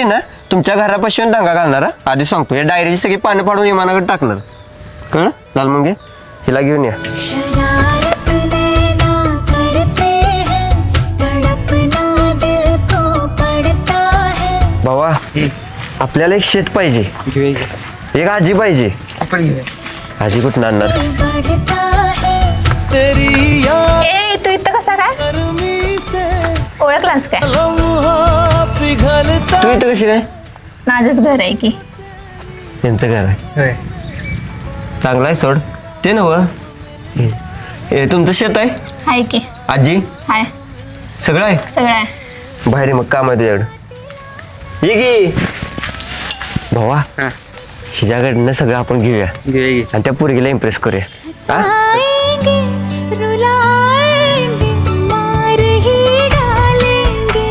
आली ना तुमच्या घरापाशी येऊन डांगा घालणार हा. आधी सांगतो या डायरीची सगळी पानं फाडून विमानाकडे टाकणार कळलं चाल मग हिला घेऊन या शरारत नैना करते हैं तड़पना दिल को पड़ता है भावा आपल्याला एक शेत पाहिजे एक आजी पाहिजे आजी कुठं आणणार बढ़ता है ए तू इथं कसा काय ओळखलास काय तू इथं कशी काय माझंच घर आहे की त्यांचं घर आहे चांगलं आहे सोड ते नव तुमचं शेत आहे हाय की आजी हाय सगळं आहे सगळं आहे बाहेर मग काम आहे तुझ्याकडं ये की भावा हिच्याकडनं सगळं आपण घेऊया आणि त्या पोरगीला इम्प्रेस करूया हा आएंगे रुलाएंगे मार ही डालेंगे